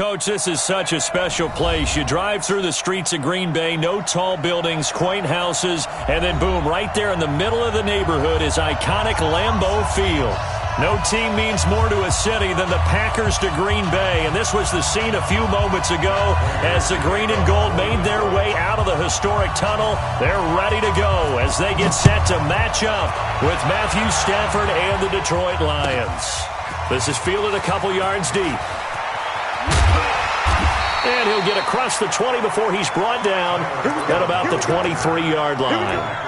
Coach, this is such a special place. You drive through the streets of Green Bay, no tall buildings, quaint houses, and then boom, right there in the middle of the neighborhood is iconic Lambeau Field. No team means more to a city than the Packers to Green Bay, and this was the scene a few moments ago as the green and gold made their way out of the historic tunnel. They're ready to go as they get set to match up with Matthew Stafford and the Detroit Lions. This is fielded a couple yards deep. And he'll get across the 20 before he's brought down at about the 23-yard line.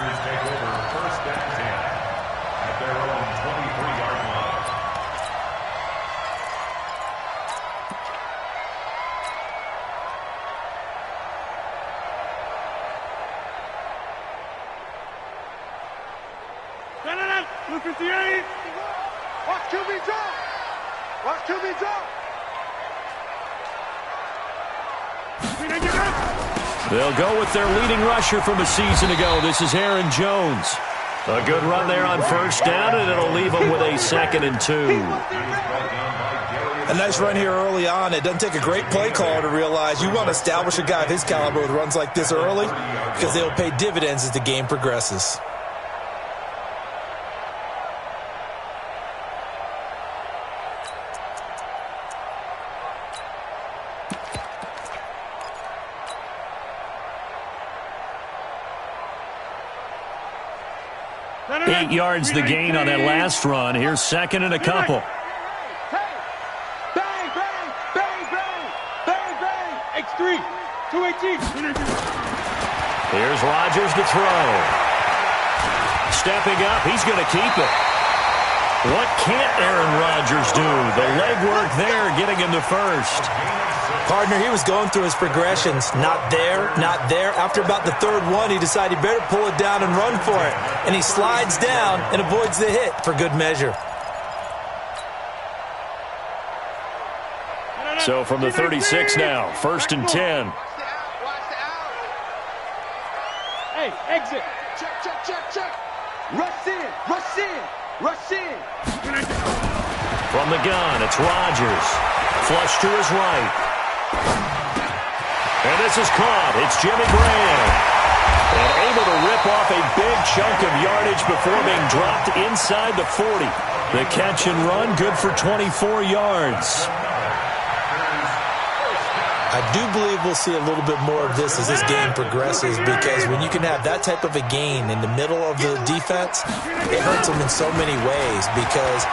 They'll go with their leading rusher from a season ago. This is Aaron Jones. A good run there on first down, and it'll leave them with a 2nd and 2. A nice run here early on. It doesn't take a great play caller to realize you want to establish a guy of his caliber with runs like this early because they'll pay dividends as the game progresses. Eight yards the gain on that last run. Here's 2nd and a couple. Bang, bang, bang, bang, bang, bang. X3, 218. Here's Rodgers to throw. Stepping up, he's going to keep it. What can't Aaron Rodgers do? The legwork there getting him to first. Partner, he was going through his progressions. Not there, not there. After about the third one, he decided he better pull it down and run for it. And he slides down and avoids the hit for good measure. So from the 36 now, 1st and 10. Hey, exit. Check, check, check, check. Rush in, rush in, rush in. From the gun, it's Rodgers. Flush to his right. And this is caught. It's Jimmy Graham. And able to rip off a big chunk of yardage before being dropped inside the 40. The catch and run, good for 24 yards. I do believe we'll see a little bit more of this as this game progresses because when you can have that type of a gain in the middle of the defense, it hurts them in so many ways because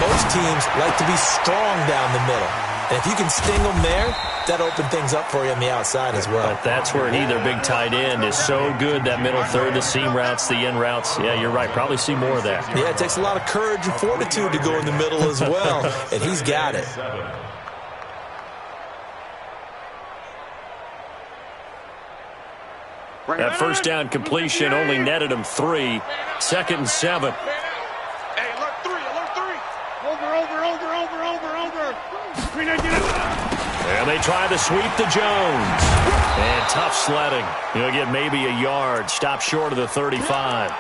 most teams like to be strong down the middle. And if you can sting them there, that opens things up for you on the outside as well. But that's where their big tight end, is so good, that middle third, the seam routes, the in routes. Yeah, you're right. Probably see more of that. Yeah, it takes a lot of courage and fortitude to go in the middle as well, and he's got it. That first down completion only netted him 3. 2nd and 7. Hey, alert 3, alert 3. Over. And they try to sweep to Jones. And tough sledding. He'll get maybe a yard. Stop short of the 35.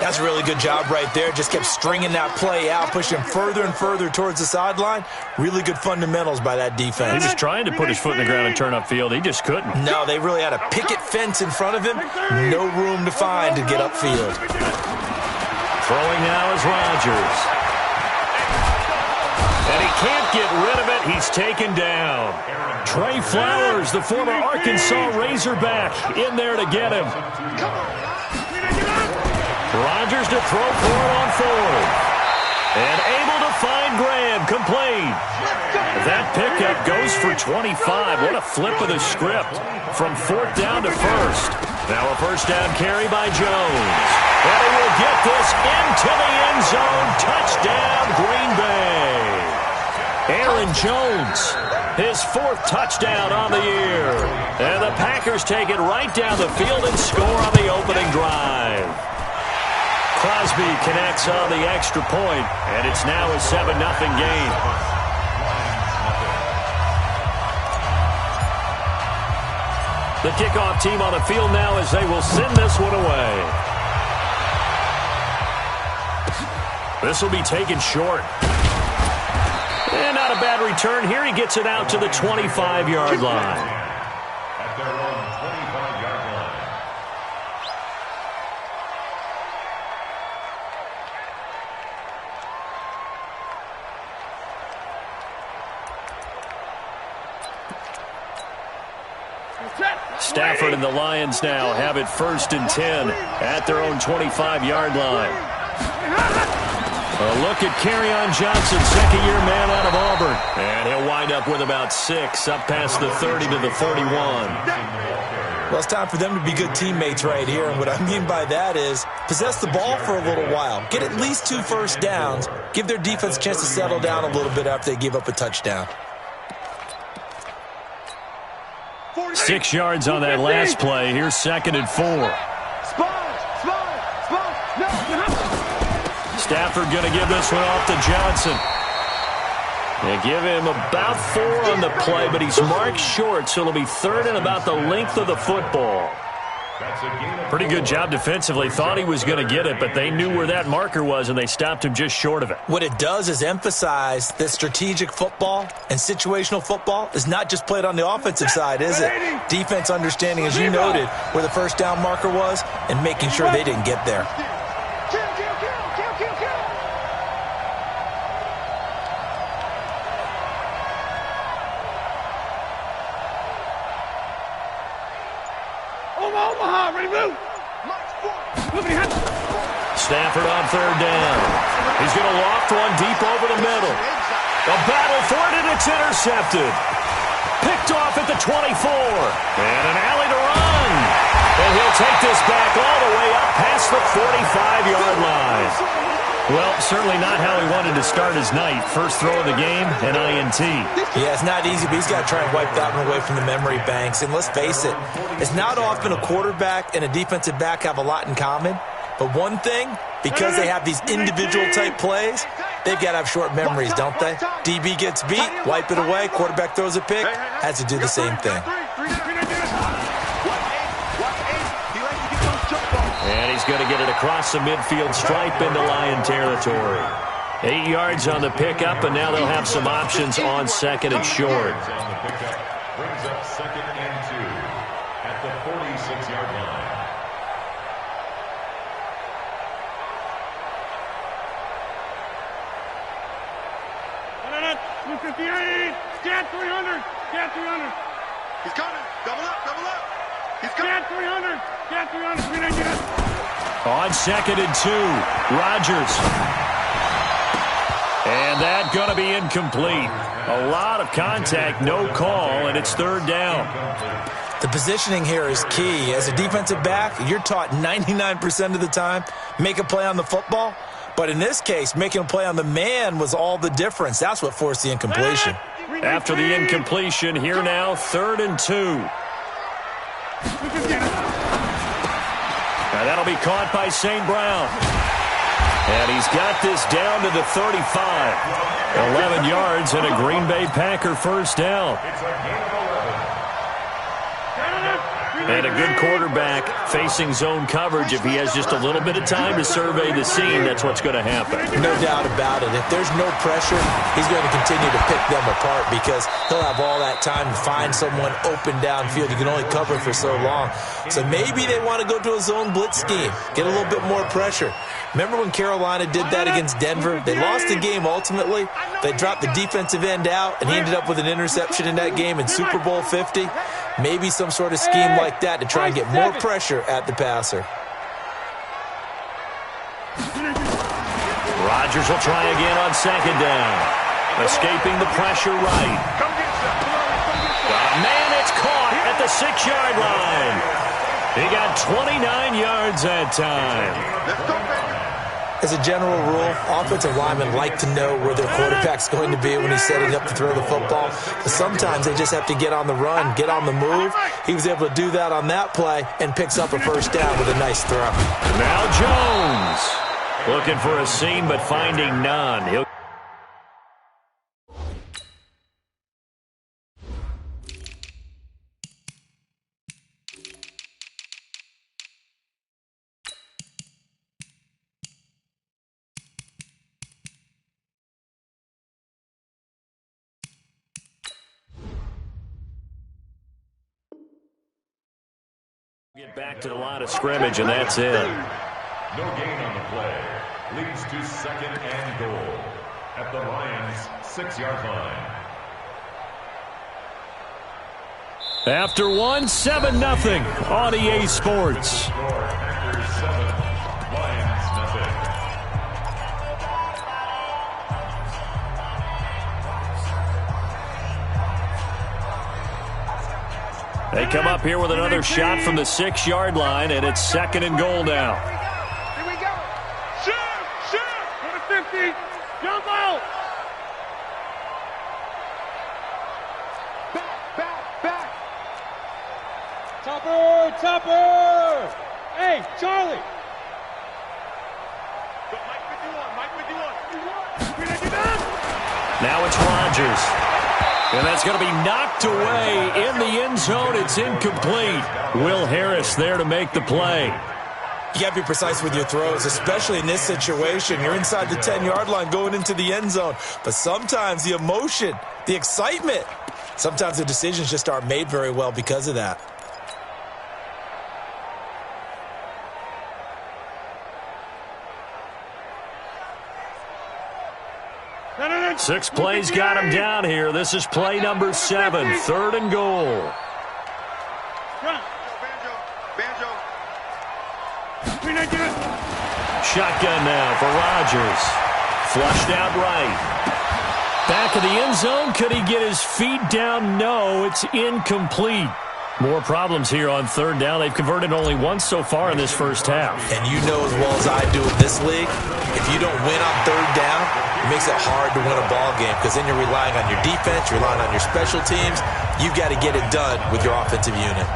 That's a really good job right there. Just kept stringing that play out, pushing further and further towards the sideline. Really good fundamentals by that defense. He was trying to put his foot in the ground and turn upfield. He just couldn't. No, they really had a picket fence in front of him. No room to find to get upfield. Throwing now is Rodgers. And he can't get rid of it. He's taken down. Trey Flowers, the former Arkansas Razorback, in there to get him. Rodgers to throw for it on 4th. And able to find Graham, complete. That pickup goes for 25. What a flip of the script from 4th down to 1st. Now a first down carry by Jones. And he will get this into the end zone. Touchdown, Green Bay. Aaron Jones, his 4th touchdown on the year. And the Packers take it right down the field and score on the opening drive. Crosby connects on the extra point, and it's now a 7-0 game. The kickoff team on the field now as they will send this one away. This will be taken short. And not a bad return here. He gets it out to the 25-yard line. At their own 25-yard line. Stafford and the Lions now have it 1st and 10 at their own 25-yard line. A look at Kerryon Johnson, second-year man out of Auburn. And he'll wind up with about 6, up past the 30 to the 31. Well, it's time for them to be good teammates right here. And what I mean by that is possess the ball for a little while. Get at least 2 first downs. Give their defense a chance to settle down a little bit after they give up a touchdown. 6 yards on that last play. Here's 2nd and 4. Stafford going to give this one off to Johnson. They give him about 4 on the play, but he's marked short, so it'll be 3rd and about the length of the football. Pretty good job defensively. Thought he was going to get it, but they knew where that marker was, and they stopped him just short of it. What it does is emphasize that strategic football and situational football is not just played on the offensive side, is it? Defense understanding, as you noted, where the first down marker was and making sure they didn't get there. Stafford on 3rd down. He's going to loft one deep over the middle. A battle for it, and it's intercepted. Picked off at the 24. And an alley to run. And he'll take this back all the way up past the 45-yard line. Well, certainly not how he wanted to start his night. First throw of the game, an INT. Yeah, it's not easy, but he's got to try and wipe that one away from the memory banks. And let's face it, it's not often a quarterback and a defensive back have a lot in common. But one thing, because they have these individual-type plays, they've got to have short memories, don't they? DB gets beat, wipe it away, quarterback throws a pick, has to do the same thing. And he's going to get it across the midfield stripe into Lion territory. 8 yards on the pickup, and now they'll have some options on 2nd and short. Brings up 2nd and 2 at the 46-yard line. Scan 300. Scan 300. He's coming. Double up. Double up. He's coming. Scan 300. Scan 300. On 2nd and 2, Rodgers. And that going to be incomplete. A lot of contact, no call, and it's 3rd down. The positioning here is key. As a defensive back, you're taught 99% of the time, make a play on the football. But in this case, making a play on the man was all the difference. That's what forced the incompletion. After the incompletion, here now, 3rd and 2. Now that'll be caught by St. Brown. And he's got this down to the 35. 11 yards and a Green Bay Packer first down. And a good quarterback facing zone coverage. If he has just a little bit of time to survey the scene, that's what's going to happen. No doubt about it. If there's no pressure, he's going to continue to pick them apart because he'll have all that time to find someone open downfield. You can only cover for so long. So maybe they want to go to a zone blitz scheme, get a little bit more pressure. Remember when Carolina did that against Denver? They lost the game ultimately. They dropped the defensive end out, and he ended up with an interception in that game in Super Bowl 50. Maybe some sort of scheme like that to try and get more pressure at the passer. Rodgers will try again on 2nd down. Escaping the pressure right. Man, it's caught at the 6-yard line. He got 29 yards that time. As a general rule, offensive linemen like to know where their quarterback's going to be when he's setting up to throw the football. But sometimes they just have to get on the run, get on the move. He was able to do that on that play and picks up a first down with a nice throw. Now Jones looking for a seam but finding none. He'll Back to the line of scrimmage, and that's it. No gain on the play. Leads to second and goal at the Lions' 6-yard line. After 7-0 on EA Sports. Packers 7, Lions nothing. They come up here with another shot from the 6-yard line, and it's second and goal now. Here we go. Shoot! Go to 50. Jump out. Back. Topper. Hey, Charlie. Go, Mike 51. Now it's Rodgers. And that's going to be knocked away in the end zone. It's incomplete. Will Harris there to make the play. You got to be precise with your throws, especially in this situation. You're inside the 10-yard line going into the end zone. But sometimes the emotion, the excitement, sometimes the decisions just aren't made very well because of that. Six plays got him down here. This is play number 7, third and goal. Shotgun now for Rodgers. Flushed out right. Back of the end zone. Could he get his feet down? No, it's incomplete. More problems here on third down. They've converted only once so far in this first half. And you know as well as I do in this league, if you don't win on third down, it makes it hard to win a ball game because then you're relying on your defense, you're relying on your special teams. You've got to get it done with your offensive unit.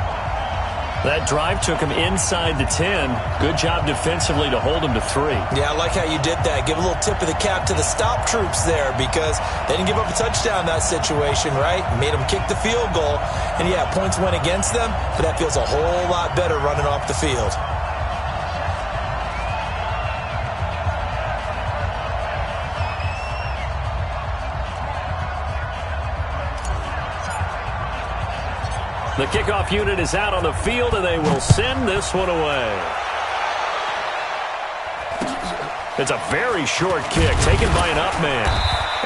That drive took him inside the 10. Good job defensively to hold him to 3. Yeah, I like how you did that. Give a little tip of the cap to the stop troops there because they didn't give up a touchdown in that situation, right? Made them kick the field goal. And, yeah, points went against them, but that feels a whole lot better running off the field. The kickoff unit is out on the field, and they will send this one away. It's a very short kick taken by an up man.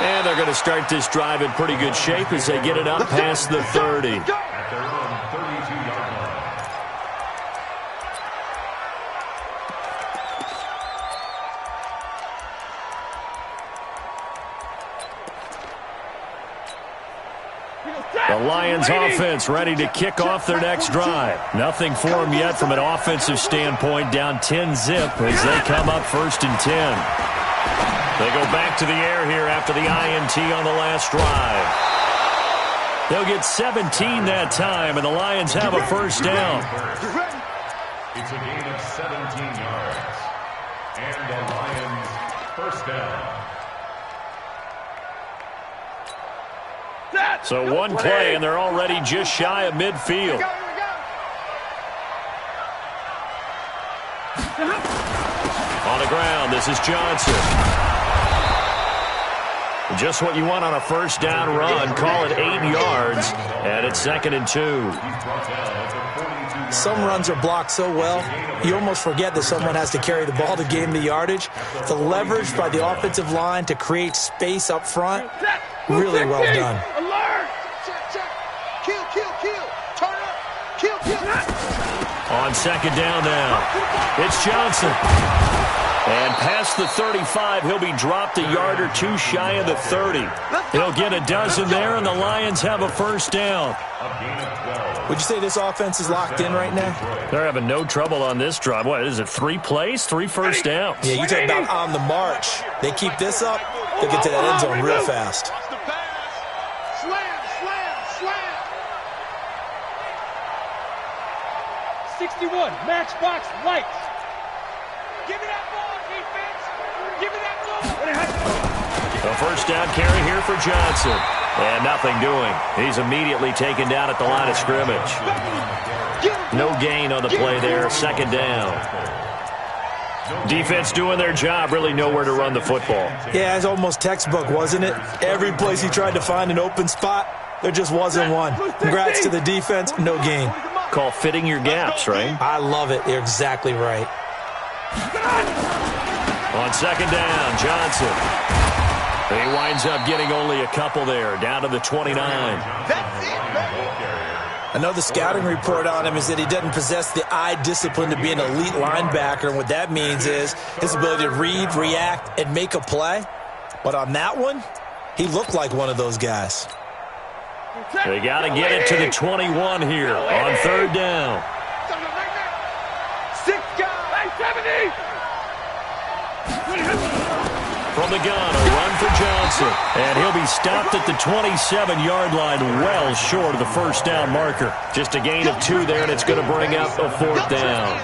And they're going to start this drive in pretty good shape as they get it up past the 30. At their own 32-yard line. The Lions offense ready to kick off their next drive. Nothing for them yet from an offensive standpoint. Down 10-zip as they come up 1st and 10. They go back to the air here after the INT on the last drive. They'll get 17 that time, and the Lions have a first down. It's a gain of 17 yards. And the Lions first down. So one play, and they're already just shy of midfield. On the ground, this is Johnson. Just what you want on a first down run. Call it 8 yards, and it's 2nd and 2. Some runs are blocked so well, you almost forget that someone has to carry the ball to gain the yardage. The leverage by the offensive line to create space up front, really well done. On 2nd down now, it's Johnson. And past the 35, he'll be dropped a yard or 2 shy of the 30. He'll get a dozen there, and the Lions have a first down. Would you say this offense is locked in right now? They're having no trouble on this drive. What is it, 3 plays, 3 first downs? Yeah, you talk about on the march. They keep this up, they'll get to that end zone real fast. 61, matchbox lights. Give me that ball, defense. Give me that ball. A first down carry here for Johnson. And nothing doing. He's immediately taken down at the line of scrimmage. No gain on the play there. 2nd down. Defense doing their job. Really nowhere to run the football. Yeah, it's almost textbook, wasn't it? Every place he tried to find an open spot, there just wasn't one. Congrats to the defense. No gain. call fitting your gaps, right? I love it. You're exactly right. On second down, Johnson. He winds up getting only a couple there, down to the 29. I know the scouting report on him is that he doesn't possess the eye discipline to be an elite linebacker, and what that means is his ability to read, react, and make a play. But on that one, he looked like one of those guys. They got to get it to the 21 here on third down. 6 guys. 70. From the gun, a run for Johnson. And he'll be stopped at the 27-yard line, well short of the first down marker. Just a gain of 2 there, and it's going to bring up a fourth down.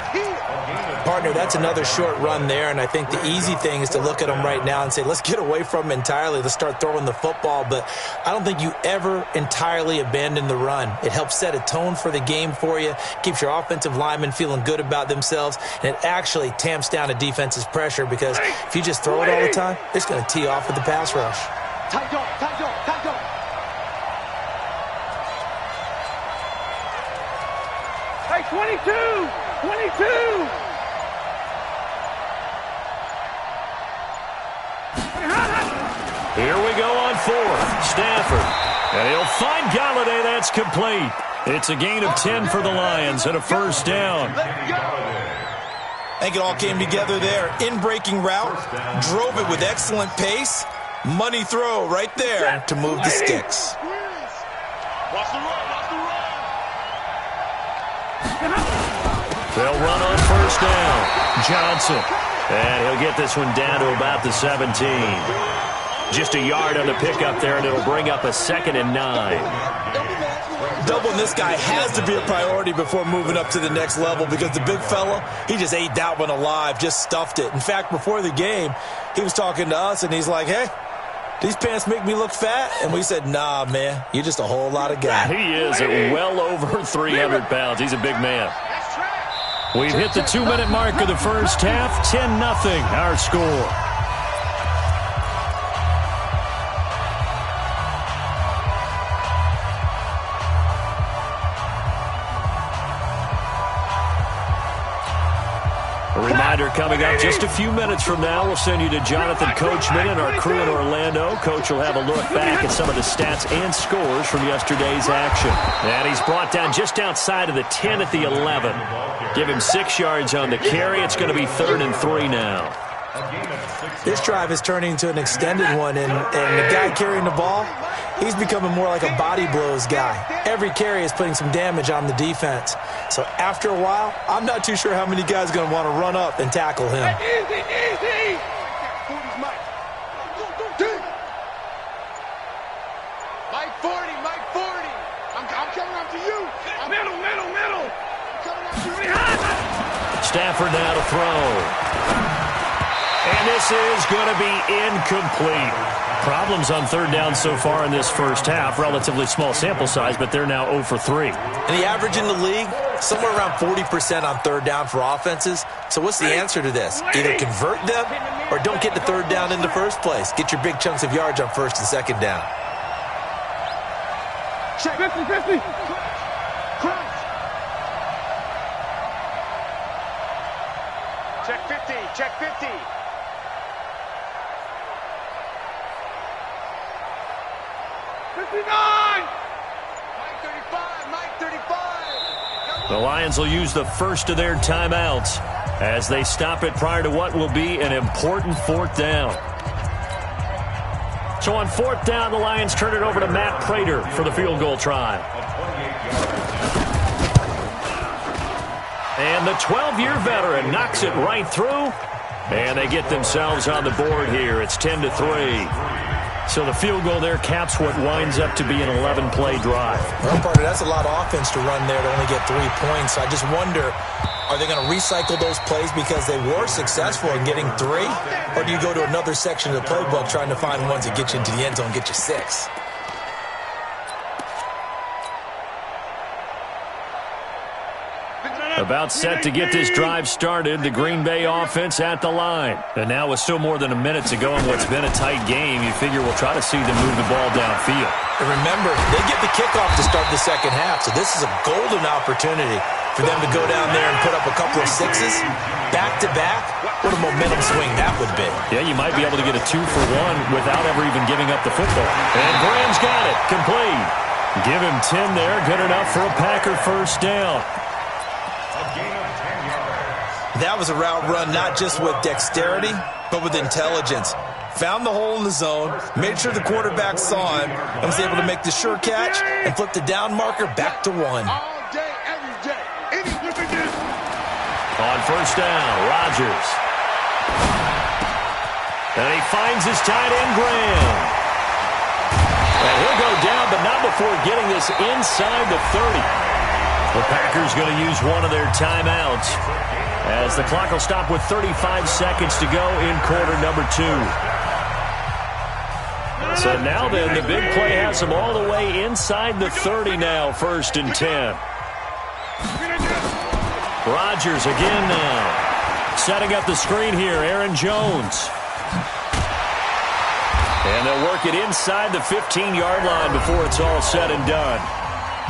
Partner, that's another short run there, and I think the easy thing is to look at him right now and say, let's get away from him entirely. Let's start throwing the football, but I don't think you ever entirely abandon the run. It helps set a tone for the game for you, keeps your offensive linemen feeling good about themselves, and it actually tamps down a defense's pressure because if you just throw it all the time, it's going to tee off with the pass rush. Tight dog, tight dog, tight dog. Hey, 22! Here we go on fourth. Stafford. And he'll find Galladay. That's complete. It's a gain of 10 for the Lions and a first down. I think it all came together there. In-breaking route, drove it with excellent pace. Money throw right there to move the sticks. Watch the run, watch the run. They'll run on first down. Johnson. And he'll get this one down to about the 17. Just a yard on the pickup there, and it'll bring up a 2nd and 9. Doubling this guy has to be a priority before moving up to the next level because the big fella, he just ate that one alive, just stuffed it. In fact, before the game, he was talking to us, and he's like, hey, these pants make me look fat? And we said, nah, man, you're just a whole lot of guy. He is at well over 300 pounds. He's a big man. We've hit the 2-minute mark of the first half. 10-0 our score. A reminder coming up just a few minutes from now. We'll send you to Jonathan Coachman and our crew in Orlando. Coach will have a look back at some of the stats and scores from yesterday's action. And he's brought down just outside of the 10 at the 11. Give him 6 yards on the carry. It's going to be 3rd and 3 now. This drive is turning into an extended one, and the guy carrying the ball, he's becoming more like a body blows guy. Every carry is putting some damage on the defense. So after a while, I'm not too sure how many guys are going to want to run up and tackle him. Easy, easy. Mike 40, Mike 40. I'm coming up to you. Middle. I'm coming up to you. Stafford now to throw. And this is going to be incomplete. Problems on third down so far in this first half. Relatively small sample size, but they're now 0 for 3. And the average in the league, somewhere around 40% on third down for offenses. So what's the answer to this? Either convert them or don't get the third down in the first place. Get your big chunks of yards on first and second down. Check 50-50. Check 50, check 50. 59! Mike 35, Mike 35. The Lions will use the first of their timeouts as they stop it prior to what will be an important fourth down. So on fourth down, the Lions turn it over to Matt Prater for the field goal try. And the 12-year veteran knocks it right through. And they get themselves on the board here. It's 10-3. So the field goal there caps what winds up to be an 11-play drive. Well, partner, that's a lot of offense to run there to only get 3 points. I just wonder, are they going to recycle those plays because they were successful in getting 3? Or do you go to another section of the playbook trying to find ones that get you into the end zone and get you 6? About set to get this drive started, the Green Bay offense at the line. And now with still more than a minute to go in what's been a tight game, you figure we'll try to see them move the ball downfield. And remember, they get the kickoff to start the second half, so this is a golden opportunity for them to go down there and put up a couple of sixes back-to-back. What a momentum swing that would be. Yeah, you might be able to get a 2-for-1 without ever even giving up the football. And Graham's got it. Complete. Give him 10 there. Good enough for a Packer first down. That was a route run not just with dexterity, but with intelligence. Found the hole in the zone, made sure the quarterback saw him, and was able to make the sure catch and flip the down marker back to 1. All day, every day. Any flipping this. On first down, Rodgers. And he finds his tight end, Graham. And he'll go down, but not before getting this inside the 30. The Packers going to use one of their timeouts, as the clock will stop with 35 seconds to go in quarter number 2. So now then, the big play has them all the way inside the 30 now, 1st and 10. Rodgers again now. Setting up the screen here, Aaron Jones. And they'll work it inside the 15-yard line before it's all said and done.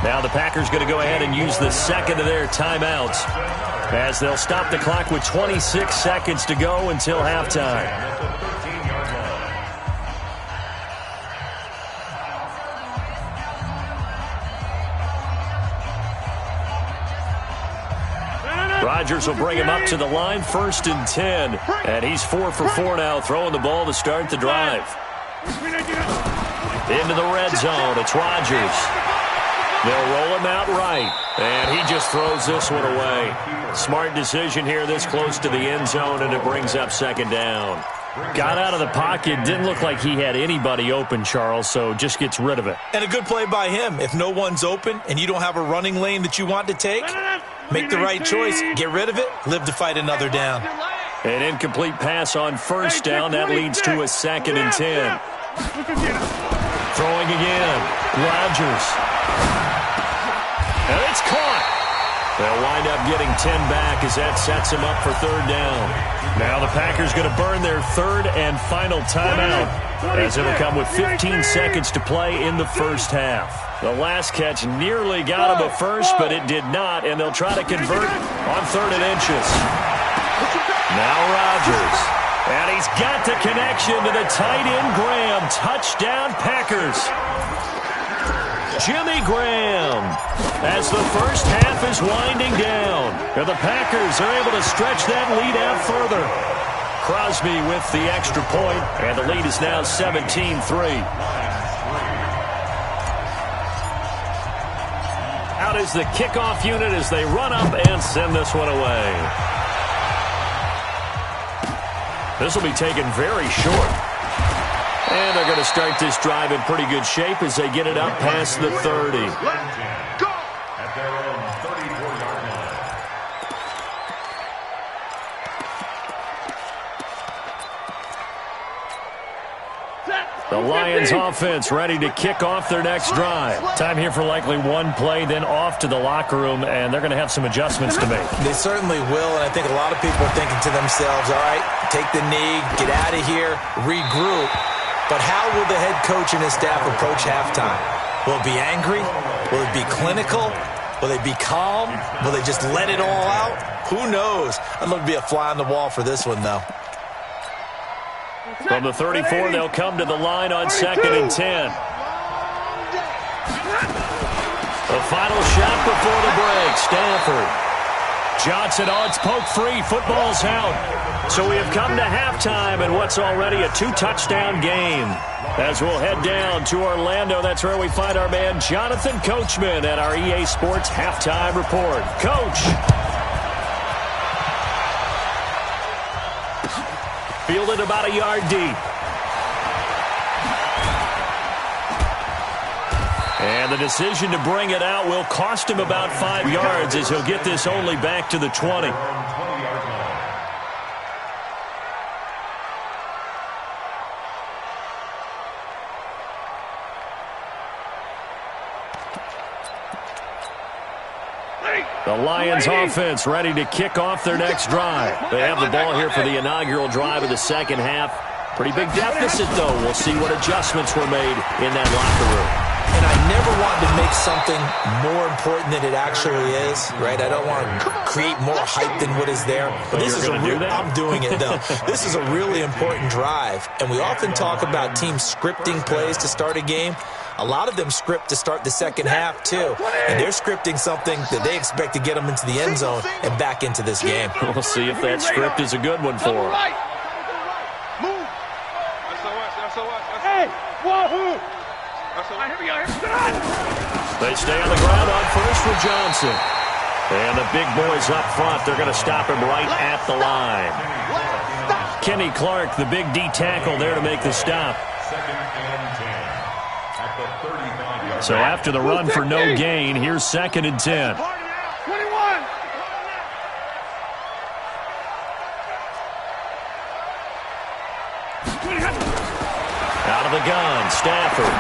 Now the Packers going to go ahead and use the second of their timeouts, as they'll stop the clock with 26 seconds to go until halftime. Rodgers will bring him up to the line, 1st and 10. And he's 4 for 4 now, throwing the ball to start the drive. Into the red zone, it's Rodgers. They'll roll him out right, and he just throws this one away. Smart decision here this close to the end zone, and it brings up 2nd down. Got out of the pocket, didn't look like he had anybody open, Charles, so just gets rid of it. And a good play by him. If no one's open and you don't have a running lane that you want to take, make the right choice, get rid of it, live to fight another down. An incomplete pass on first down, that leads to a 2nd and 10. Throwing again, Rodgers. And it's caught. They'll wind up getting 10 back as that sets them up for 3rd down. Now the Packers going to burn their 3rd and final timeout, as it'll come with 15 seconds to play in the first half. The last catch nearly got him a first, but it did not, and they'll try to convert on 3rd and inches. Now Rodgers. And he's got the connection to the tight end, Graham. Touchdown, Packers. Jimmy Graham, as the first half is winding down. And the Packers are able to stretch that lead out further. Crosby with the extra point, and the lead is now 17-3. Out is the kickoff unit as they run up and send this one away. This will be taken very short. And they're going to start this drive in pretty good shape as they get it up past the 30. Let's go! At their own 34-yard line. The Lions offense ready to kick off their next drive. Time here for likely one play, then off to the locker room, and they're going to have some adjustments to make. They certainly will, and I think a lot of people are thinking to themselves, all right, take the knee, get out of here, regroup. But how will the head coach and his staff approach halftime? Will it be angry? Will it be clinical? Will they be calm? Will they just let it all out? Who knows? I'd love to be a fly on the wall for this one, though. From the 34, they'll come to the line on 2nd and 10. The final shot before the break, Stanford. Johnson, it's poke free. Football's out. So we have come to halftime in what's already a 2-touchdown game. As we'll head down to Orlando, that's where we find our man Jonathan Coachman at our EA Sports Halftime Report. Coach. Fielded about a yard deep. And the decision to bring it out will cost him about 5 yards as he'll get this only back to the 20. The Lions offense ready to kick off their next drive. They have the ball here for the inaugural drive of the second half. Pretty big deficit, though. We'll see what adjustments were made in that locker room. And I never want to make something more important than it actually is, right? I don't want to create more hype than what is there. But this is I'm doing it, though. This is a really important drive. And we often talk about teams scripting plays to start a game. A lot of them script to start the second half, too. And they're scripting something that they expect to get them into the end zone and back into this game. We'll see if that script is a good one for them. Hey, wahoo! They stay on the ground on first for Johnson. And the big boys up front, they're going to stop him right at the line. Kenny Clark, the big D tackle there to make the stop. So after the run for no gain, here's 2nd and 10. 21. Out of the gun, Stafford.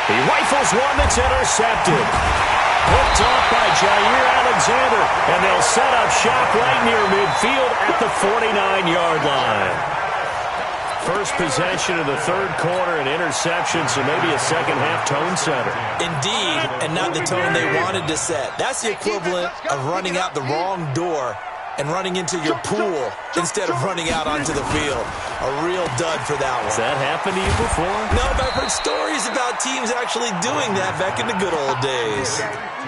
He rifles one that's intercepted. Hooked off by Jair Alexander, and they'll set up shop right near midfield at the 49-yard line. First possession of the third quarter, an interception, so maybe a second-half tone setter. Indeed, and not the tone they wanted to set. That's the equivalent of running out the wrong door and running into your pool instead of running out onto the field. A real dud for that one. Has that happened to you before? No, but I've heard stories about teams actually doing that back in the good old days.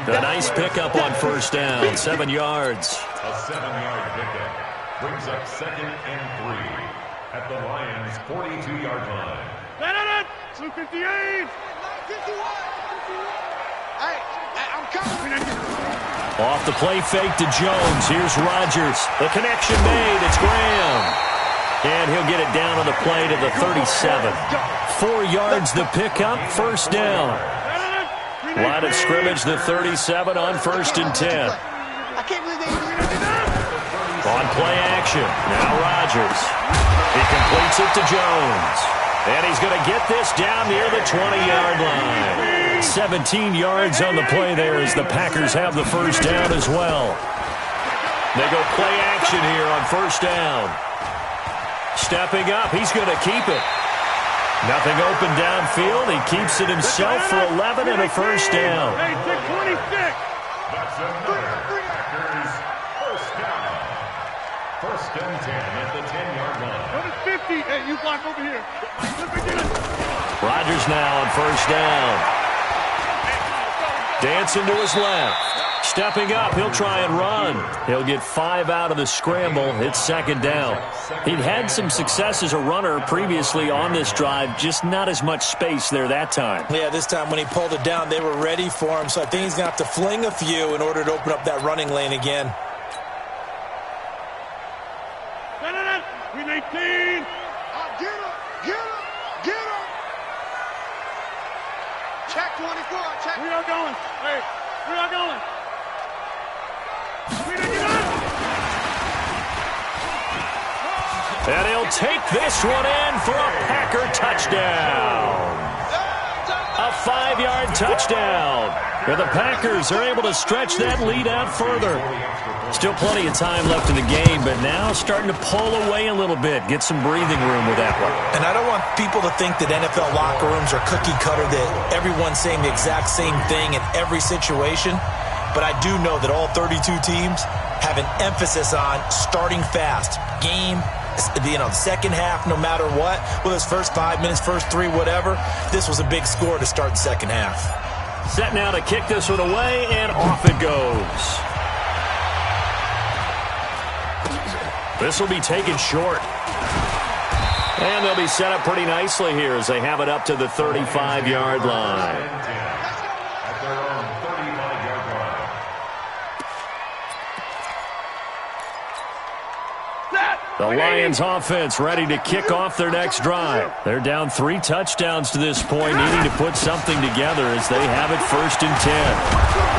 A nice pickup on first down, 7 yards. A 7-yard pickup brings up 2nd and 3 at the Lions' 42-yard line. 258. Hey, I'm coming. Off the play fake to Jones. Here's Rodgers. The connection made. It's Graham. And he'll get it down on the play to the 37. 4 yards the pickup. First down. Line of scrimmage, the 37 on 1st and 10. On play action. Now Rodgers. He completes it to Jones. And he's going to get this down near the 20-yard line. 17 yards on the play there as the Packers have the first down as well. They go play action here on first down. Stepping up, he's going to keep it. Nothing open downfield. He keeps it himself for 11 and a first down. Hey, 26. That's another Packers first down. 1st and 10 at the 10-yard line. Go to 50. Hey, you block over here. Rodgers now on first down. Dancing to his left. Stepping up, he'll try and run. He'll get 5 out of the scramble. It's 2nd down. He'd had some success as a runner previously on this drive, just not as much space there that time. Yeah, this time when he pulled it down, they were ready for him, so I think he's going to have to fling a few in order to open up that running lane again. 18. Get him. Check 24. Check. We are going. Hey, we are going. And he'll take this one in for a Packer touchdown. A 5-yard touchdown. And the Packers are able to stretch that lead out further. Still plenty of time left in the game, but now starting to pull away a little bit. Get some breathing room with that one. And I don't want people to think that NFL locker rooms are cookie cutter, that everyone's saying the exact same thing in every situation. But I do know that all 32 teams have an emphasis on starting fast. Game, the second half, no matter what. Whether it's first 5 minutes, first 3, whatever. This was a big score to start the second half. Set now to kick this one away, and off it goes. This will be taken short. And they'll be set up pretty nicely here as they have it up to the 35-yard line. At their own 35-yard line. The Lions offense ready to kick off their next drive. They're down 3 touchdowns to this point, needing to put something together as they have it 1st and 10.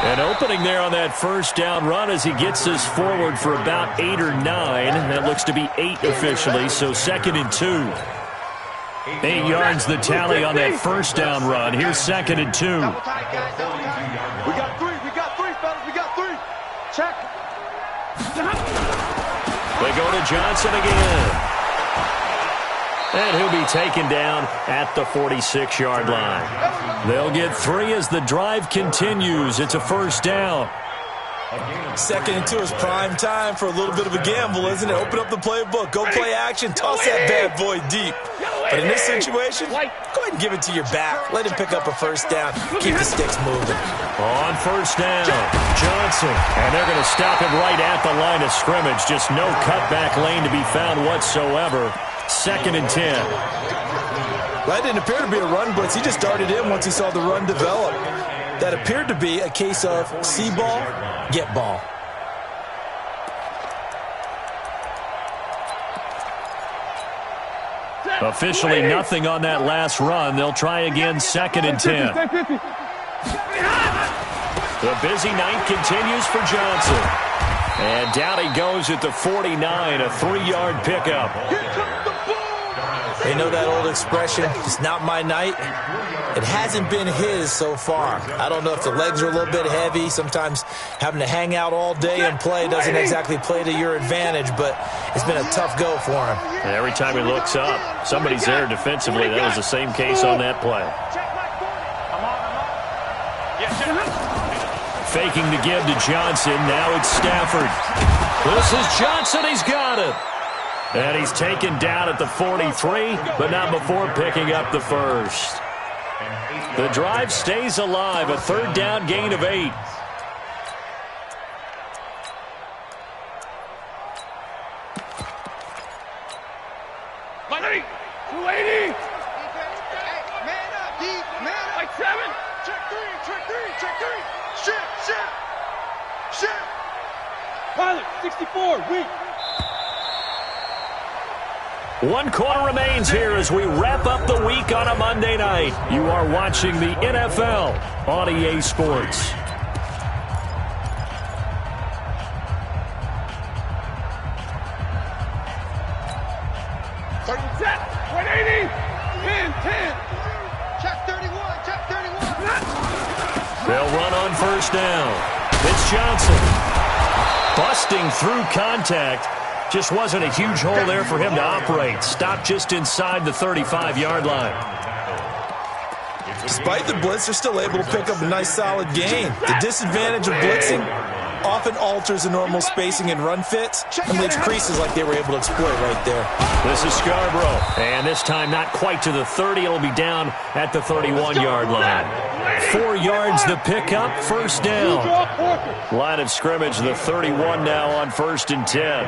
And opening there on that first down run as he gets this forward for about 8 or 9. That looks to be 8 officially, so 2nd and 2. 8 yards the tally on that first down run. Here's 2nd and 2. We got 3. go to Johnson again. And he'll be taken down at the 46-yard line. They'll get 3 as the drive continues. It's a first down. 2nd and 2 is prime time for a little bit of a gamble, isn't it? Open up the playbook. Go play action. Toss that bad boy deep. But in this situation, go ahead and give it to your back. Let him pick up a first down. Keep the sticks moving. On first down, Johnson. And they're going to stop him right at the line of scrimmage. Just no cutback lane to be found whatsoever. 2nd and 10. That didn't appear to be a run blitz. He just darted in once he saw the run develop. That appeared to be a case of see ball, get ball. Officially nothing on that last run. They'll try again, 2nd and 10. The busy night continues for Johnson. And down he goes at the 49, a 3-yard pickup. You know that old expression, it's not my night? It hasn't been his so far. I don't know if the legs are a little bit heavy. Sometimes having to hang out all day and play doesn't exactly play to your advantage, but it's been a tough go for him. And every time he looks up, somebody's there defensively. That was the same case on that play. Faking the give to Johnson. Now it's Stafford. This is Johnson. He's got it. And he's taken down at the 43, but not before picking up the first. The drive stays alive. A 3rd down gain of 8. Like 280. Man up, deep, man up. Like 7. Check 3. Shift. Pilot, 64, weak. 1 quarter remains here as we wrap up the week on a Monday night. You are watching the NFL on EA Sports. Set, 180, 10. Check 31. They'll run on first down. It's Johnson. Busting through contact. Just wasn't a huge hole there for him to operate. Stopped just inside the 35-yard line. Despite the blitz, they're still able to pick up a nice solid gain. The disadvantage of blitzing often alters the normal spacing and run fits and leaves creases like they were able to exploit right there. This is Scarborough. And this time not quite to the 30. It'll be down at the 31-yard line. 4 yards the pickup, first down. Line of scrimmage, the 31 now on 1st and 10.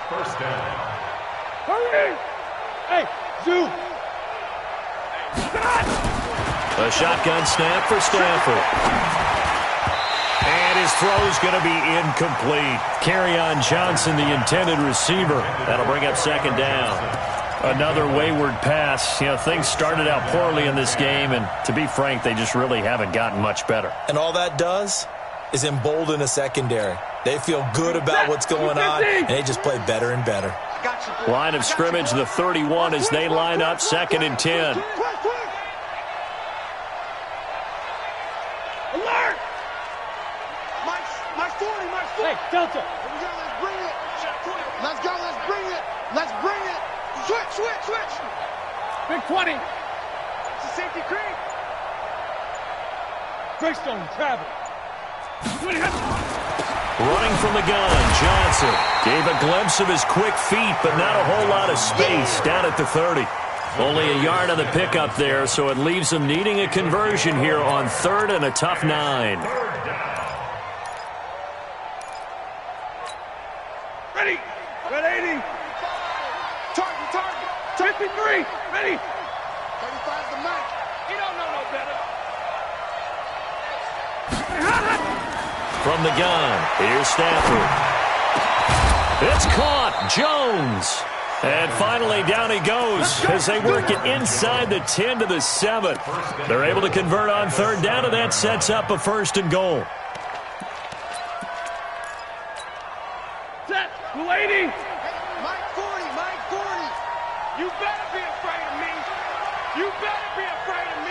First down. Hurry! Hey, Zoo! A shotgun snap for Stafford. And his throw's going to be incomplete. Kerryon Johnson, the intended receiver. That'll bring up 2nd down. Another wayward pass. You know, things started out poorly in this game, and to be frank, they just really haven't gotten much better. And all that does is embolden a secondary. They feel good about what's going on, and they just play better and better. Line of scrimmage, the 31 as they line up, 2nd and 10. Alert! My 40. Hey, Delta. Here we go, let's bring it. Let's go, let's bring it. Switch. Big 20. It's a safety creep. Greystone, travel. Running from the gun, Johnson gave a glimpse of his quick feet, but not a whole lot of space down at the 30. Only a yard on the pickup there, so it leaves them needing a conversion here on 3rd and a tough 9. Ready. 180. Target. 53. Ready. 35's the mic. He don't know no better. From the gun, here's Stafford. It's caught. Jones. And finally, down he goes as they work it inside the 10 to the 7. They're able to convert on 3rd down, and that sets up a 1st and goal. Set. 280. Mike 40. You better be afraid of me.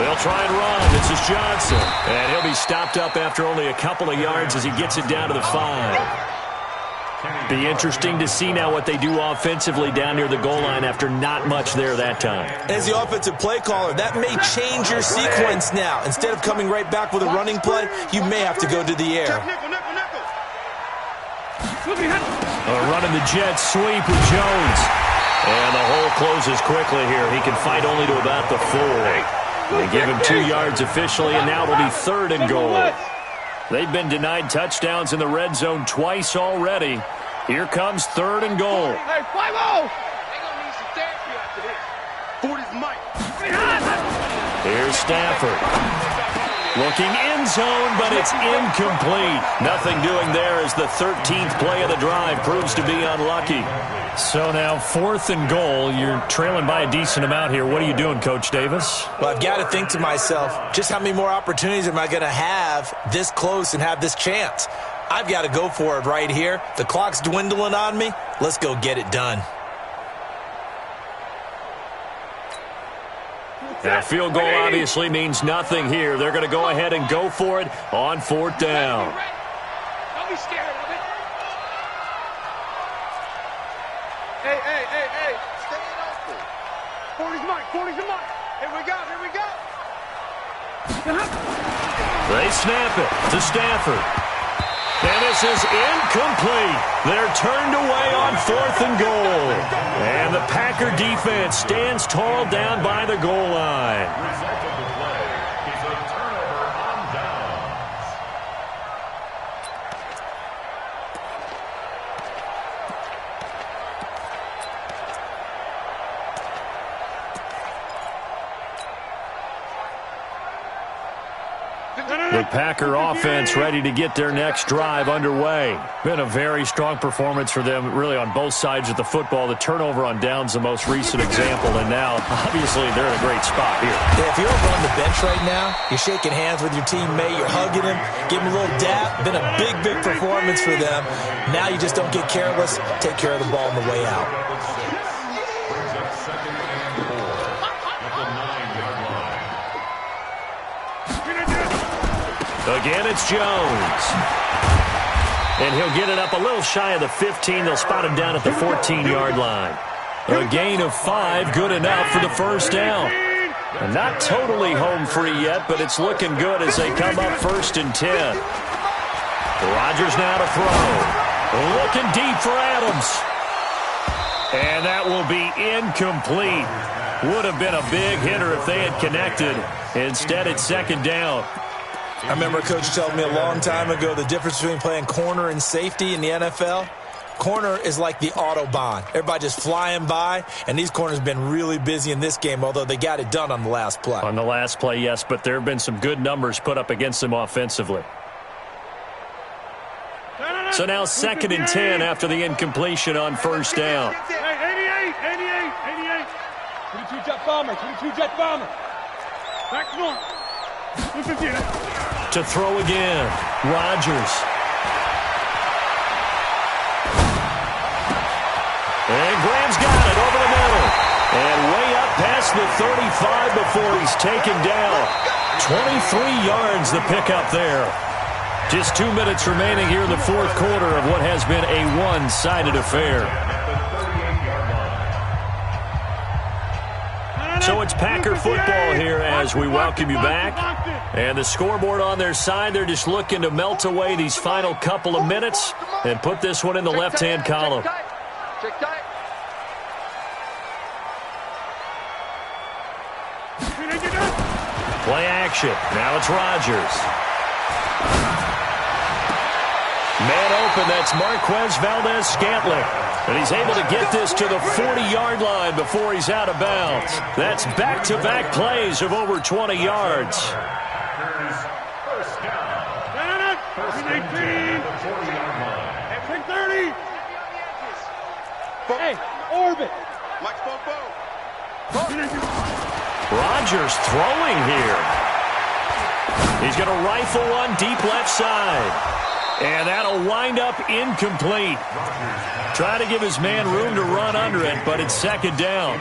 They'll try and run. This is Johnson. And he'll be stopped up after only a couple of yards as he gets it down to the 5. Be interesting to see now what they do offensively down near the goal line after not much there that time. As the offensive play caller, that may change your sequence now. Instead of coming right back with a running play, you may have to go to the air. Running the jet sweep with Jones. And the hole closes quickly here. He can fight only to about the 4. They give him 2 yards officially, and now it'll be 3rd and goal. They've been denied touchdowns in the red zone twice already. Here comes 3rd and goal. Hey, 5-0! They're going to need some therapy after this. 40's Mike. Here's Stafford. Looking in zone, but it's incomplete. Nothing doing there as the 13th play of the drive proves to be unlucky. So now 4th and goal. You're trailing by a decent amount here. What are you doing, Coach Davis? Well, I've got to think to myself, just how many more opportunities am I going to have this close and have this chance? I've got to go for it right here. The clock's dwindling on me. Let's go get it done. That field goal obviously means nothing here. They're going to go ahead and go for it on 4th down. Don't be scared of it. Hey. Stay open. 40's Mike. 40's the Mike. Here we go. They snap it to Stafford. And this is incomplete. They're turned away on 4th and goal. And the Packer defense stands tall down by the goal line. Result of the play is a turnover on downs. The Packer offense ready to get their next drive underway. Been a very strong performance for them, really, on both sides of the football. The turnover on downs, the most recent example, and now, obviously, they're in a great spot here. Yeah, if you're over on the bench right now, you're shaking hands with your teammate, you're hugging him, give him a little dap. Been a big performance for them. Now you just don't get careless. Take care of the ball on the way out. Brings up 2nd and 4 at the 9-yard line. Again, it's Jones. And he'll get it up a little shy of the 15. They'll spot him down at the 14-yard line. A gain of 5, good enough for the 1st down. And not totally home free yet, but it's looking good as they come up 1st and 10. Rodgers now to throw. Looking deep for Adams. And that will be incomplete. Would have been a big hitter if they had connected. Instead, it's 2nd down. I remember a coach telling me a long time ago the difference between playing corner and safety in the NFL. Corner is like the Autobahn. Everybody just flying by, and these corners have been really busy in this game, although they got it done on the last play. On the last play, yes, but there have been some good numbers put up against them offensively. So now 2nd and 10 after the incompletion on 1st down. 88. 22 jet bomber. Back north. To throw again, Rodgers. And Graham's got it over the middle. And way up past the 35 before he's taken down. 23 yards the pickup there. Just 2 minutes remaining here in the 4th quarter of what has been a one-sided affair. So it's Packer football here as we welcome you back. And the scoreboard on their side, they're just looking to melt away these final couple of minutes and put this one in the left-hand column. Play action. Now it's Rodgers. Man open, that's Marquez Valdez-Scantling. And he's able to get this to the 40-yard line before he's out of bounds. That's back-to-back plays of over 20 yards. First down. First and 10 at the 40-yard line. 30. Hey, orbit. Rodgers throwing here. He's going to rifle one deep left side. And that'll wind up incomplete. Try to give his man room to run under it, but it's 2nd down.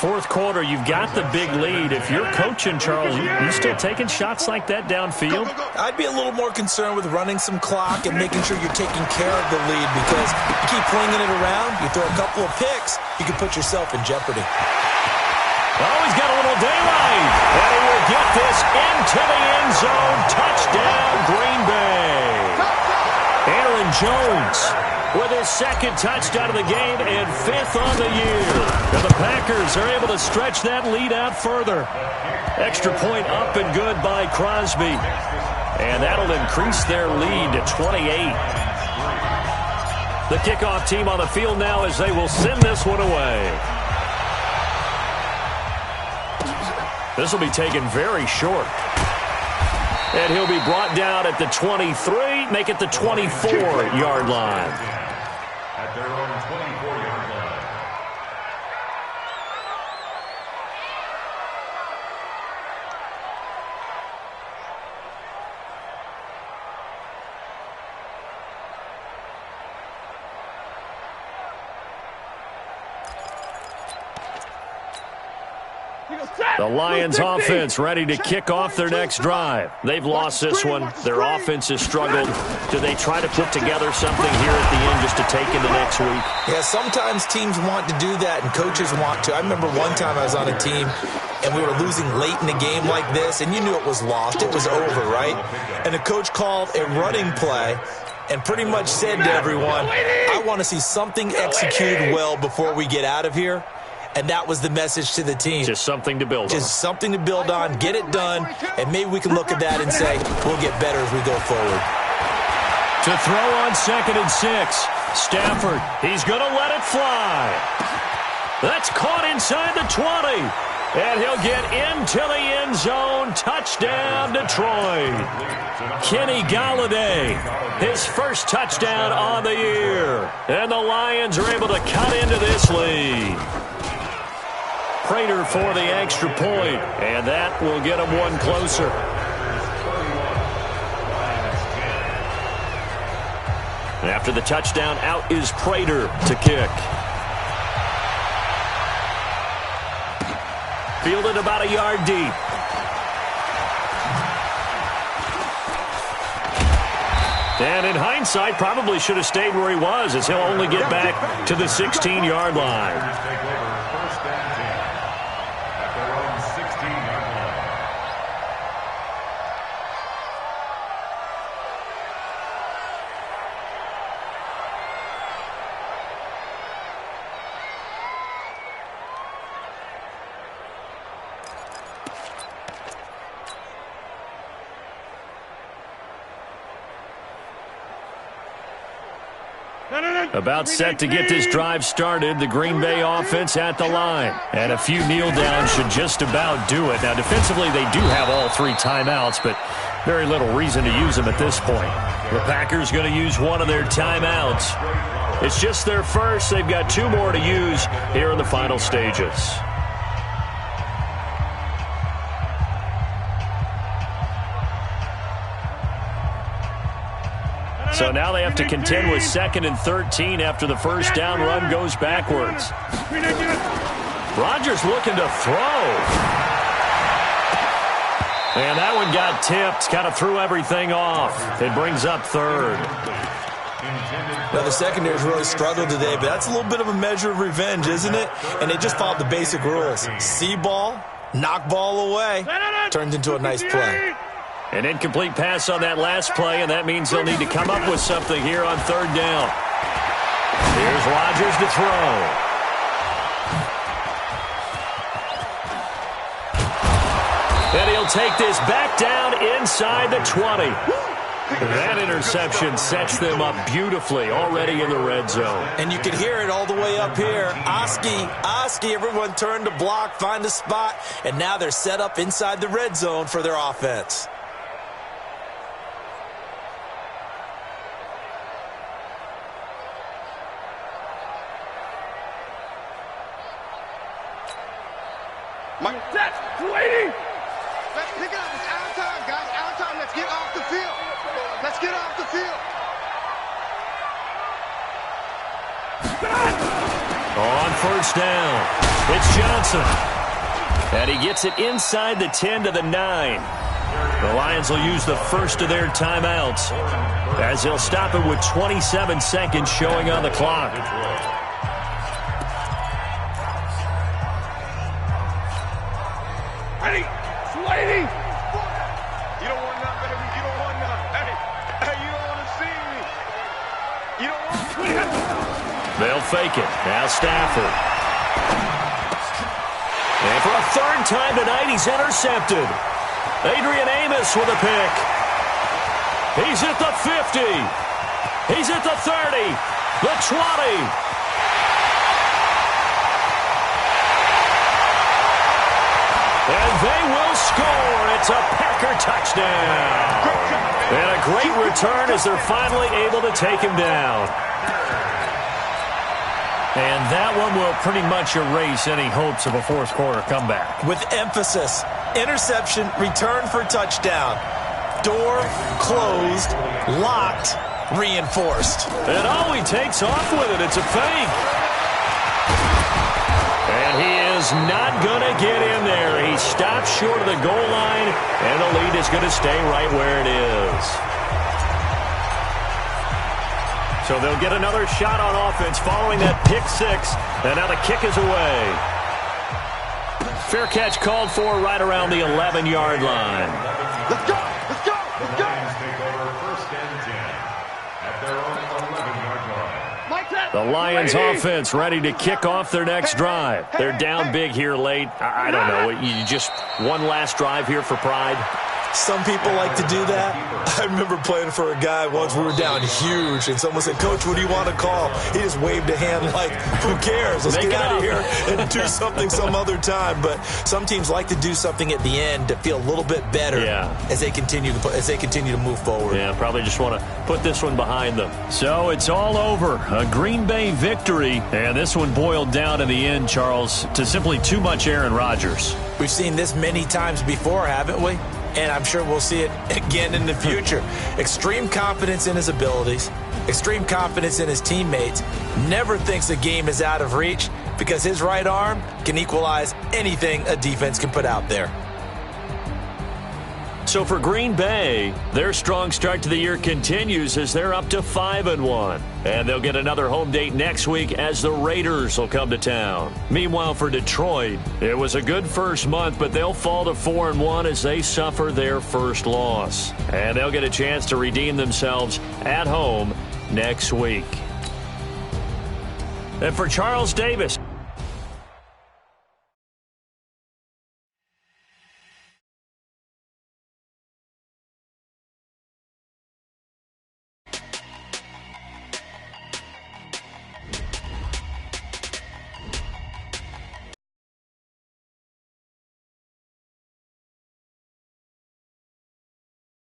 fourth quarter, you've got the big lead. If you're coaching, Charles, you still taking shots like that downfield? I'd be a little more concerned with running some clock and making sure you're taking care of the lead, because you keep flinging it around, you throw a couple of picks, you can put yourself in jeopardy. Oh, he's got a little daylight. And he will get this into the end zone. Touchdown, Green Bay. Aaron Jones with his second touchdown of the game and fifth on the year. And the Packers are able to stretch that lead out further. Extra point up and good by Crosby. And that'll increase their lead to 28. The kickoff team on the field now as they will send this one away. This will be taken very short. And he'll be brought down at the 23, make it the 24-yard line. At their own 24-yard line. The Lions offense ready to kick off their next drive. They've lost this one. Their offense has struggled. Do they try to put together something here at the end just to take into next week? Yeah, sometimes teams want to do that and coaches want to. I remember one time I was on a team and we were losing late in a game like this, and you knew it was lost. It was over, right? And the coach called a running play and pretty much said to everyone, I want to see something executed well before we get out of here. And that was the message to the team. Just something to build on. Just something to build on, get it done, and maybe we can look at that and say, we'll get better as we go forward. To throw on 2nd and 6. Stafford, he's going to let it fly. That's caught inside the 20. And he'll get into the end zone. Touchdown, Detroit. Kenny Golladay, his first touchdown on the year. And the Lions are able to cut into this lead. Prater for the extra point, and that will get him one closer. And after the touchdown, out is Prater to kick. Fielded about a yard deep. And in hindsight, probably should have stayed where he was, as he'll only get back to the 16-yard line. About set to get this drive started. The Green Bay offense at the line. And a few kneel downs should just about do it. Now, defensively, they do have all 3 timeouts, but very little reason to use them at this point. The Packers going to use one of their timeouts. It's just their first. They've got 2 more to use here in the final stages. So now they have to contend with 2nd and 13 after the first down run goes backwards. Rodgers looking to throw. And that one got tipped, kind of threw everything off. It brings up 3rd. Now, the secondary's really struggled today, but that's a little bit of a measure of revenge, isn't it? And they just followed the basic rules. See ball, knock ball away. Turns into a nice play. An incomplete pass on that last play, and that means they'll need to come up with something here on 3rd down. Here's Rodgers to throw. And he'll take this back down inside the 20. That interception sets them up beautifully already in the red zone. And you can hear it all the way up here. Oski, everyone turned to block, find a spot, and now they're set up inside the red zone for their offense. That's waiting. Let's pick it up. It's out of time, guys. Out of time. Let's get off the field. Let's get off the field. On first down, it's Johnson. And he gets it inside the 10 to the 9. The Lions will use the first of their timeouts as they'll stop it with 27 seconds showing on the clock. Ready? Lady! You don't want none, baby. You don't want none. Hey, you don't want to see me. You don't want They'll fake it. Now Stafford. And for a third time tonight, he's intercepted. Adrian Amos with a pick. He's at the 50. He's at the 30. The 20. And they will score. It's a Packer touchdown. And a great return as they're finally able to take him down. And that one will pretty much erase any hopes of a fourth quarter comeback. With emphasis, interception, return for touchdown. Door closed, locked, reinforced. And he takes off with it. It's a fake. And he is not going to get in there. He stops short of the goal line, and the lead is going to stay right where it is. So they'll get another shot on offense following that pick six. And now the kick is away. Fair catch called for right around the 11-yard line. Let's go! Let's go! Let's go! Lions take over first and 10 at their own 11-yard line. Like that! The Lions offense ready to kick off their next drive. They're down big here late. I don't know. You just one last drive here for pride. Some people like to do that. I remember playing for a guy once. We were down huge, and someone said, "Coach, what do you want to call?" He just waved a hand like, "Who cares? Let's get out of here and do something some other time." But some teams like to do something at the end to feel a little bit better as they continue to move forward. Yeah, probably just want to put this one behind them. So it's all over. A Green Bay victory, and this one boiled down in the end, Charles, to simply too much Aaron Rodgers. We've seen this many times before, haven't we? And I'm sure we'll see it again in the future. Extreme confidence in his abilities, extreme confidence in his teammates, never thinks a game is out of reach because his right arm can equalize anything a defense can put out there. So for Green Bay, their strong start to the year continues as they're up to 5-1. And they'll get another home date next week as the Raiders will come to town. Meanwhile, for Detroit, it was a good first month, but they'll fall to 4-1 as they suffer their first loss. And they'll get a chance to redeem themselves at home next week. And for Charles Davis,